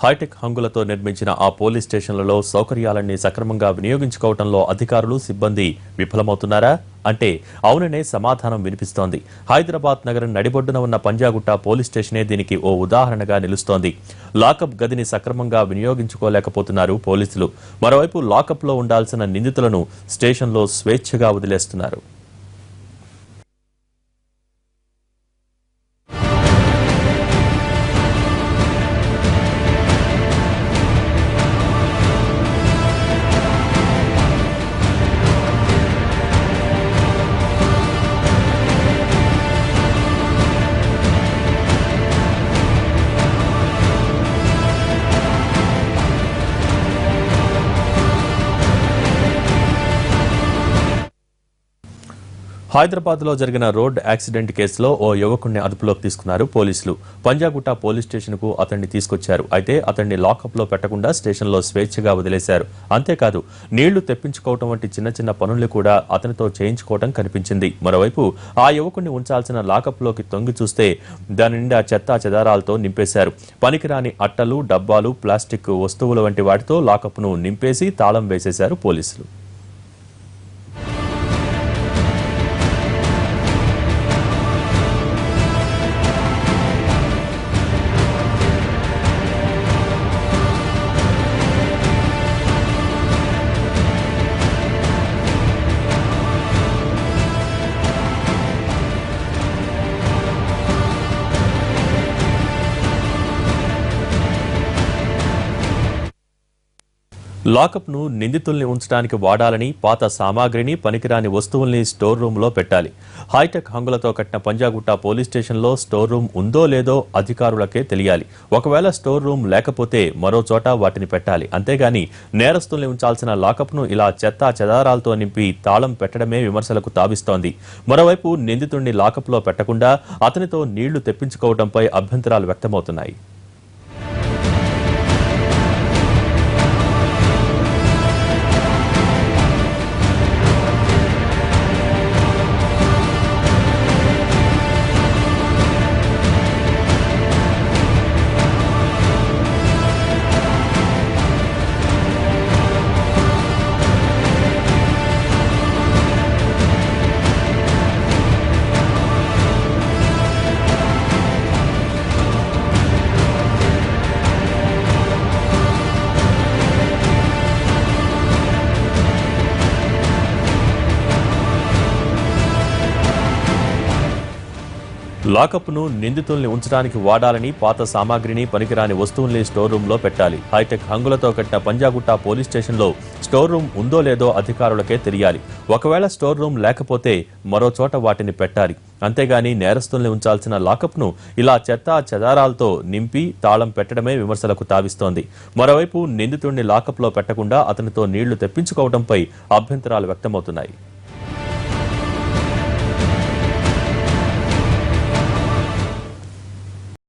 Hitech హంగులతో నిర్మించిన ఆ పోలీస్ స్టేషన్లలో సౌకర్యాలన్నీ సక్రమంగా వినియోగించుకోవడంలో అధికారులు సిబ్బంది విఫలమవుతున్నారా అంటే అవుననే సమాధానం వినిపిస్తోంది. హైదరాబాద్ నగరం నడిబొడ్డున ఉన్న పంజాగుట్ట పోలీస్ స్టేషనే దీనికి ఓ ఉదాహరణగా నిలుస్తోంది. లాకప్ గదిని సక్రమంగా వినియోగించుకోలేకపోతున్నారు పోలీసులు. మరోవైపు లాకప్లో ఉండాల్సిన నిందితులను స్టేషన్లో స్వేచ్ఛగా వదిలేస్తున్నారు. హైదరాబాద్ లో జరిగిన రోడ్ యాక్సిడెంట్ కేసులో ఓ యువకుడిని అదుపులోకి తీసుకున్నారు పోలీసులు. పంజాగుట్ట పోలీస్ స్టేషన్ కు అతన్ని తీసుకొచ్చారు. అయితే అతన్ని లాకప్ లో పెట్టకుండా స్టేషన్ లో స్వేచ్ఛగా వదిలేశారు. అంతేకాదు నీళ్లు తెప్పించుకోవటం వంటి చిన్న చిన్న పనులు కూడా అతనితో చేయించుకోవటం కనిపించింది. మరోవైపు ఆ యువకుడిని ఉంచాల్సిన లాకప్ లోకి తొంగి చూస్తే దాని నిండా చెత్తా చెదారాలతో నింపేశారు. పనికిరాని అట్టలు, డబ్బాలు, ప్లాస్టిక్ వస్తువుల వంటి వాటితో లాకప్ ను నింపేసి తాళం వేసేశారు పోలీసులు. లాకప్ ను నిందితుల్ని ఉంచడానికి వాడాలని, పాత సామాగ్రిని, పనికిరాని వస్తువుల్ని స్టోర్ రూమ్ లో పెట్టాలి. హైటెక్ హంగులతో కట్టిన పంజాగుట్ట పోలీస్ స్టేషన్ లో స్టోర్ రూమ్ ఉందో లేదో అధికారులకే తెలియాలి. ఒకవేళ స్టోర్ రూమ్ లేకపోతే మరో చోట వాటిని పెట్టాలి. అంతేగాని నేరస్తుల్ని ఉంచాల్సిన లాకప్ ను ఇలా చెత్తా చెదారాలతో నింపి తాళం పెట్టడమే విమర్శలకు తావిస్తోంది. మరోవైపు నిందితుడిని లాకప్ లో పెట్టకుండా అతనితో నీళ్లు తెప్పించుకోవడంపై అభ్యంతరాలు వ్యక్తమవుతున్నాయి. లాకప్ ను నిందితుల్ని ఉంచడానికి వాడాలని, పాత సామాగ్రిని, పనికిరాని వస్తువుల్ని స్టోర్ రూమ్ లో పెట్టాలి. హైటెక్ హంగులతో కట్టిన పంజాగుట్ట పోలీస్ స్టేషన్ లో స్టోర్ రూమ్ ఉందో లేదో అధికారులకే తెలియాలి. ఒకవేళ స్టోర్ రూమ్ లేకపోతే మరో చోట వాటిని పెట్టాలి. అంతేగాని నేరస్తుల్ని ఉంచాల్సిన లాకప్ ను ఇలా చెత్తా చెదారాలతో నింపి తాళం పెట్టడమే విమర్శలకు తావిస్తోంది. మరోవైపు నిందితుడిని లాకప్ లో పెట్టకుండా అతనితో నీళ్లు తెప్పించుకోవడంపై అభ్యంతరాలు వ్యక్తమవుతున్నాయి.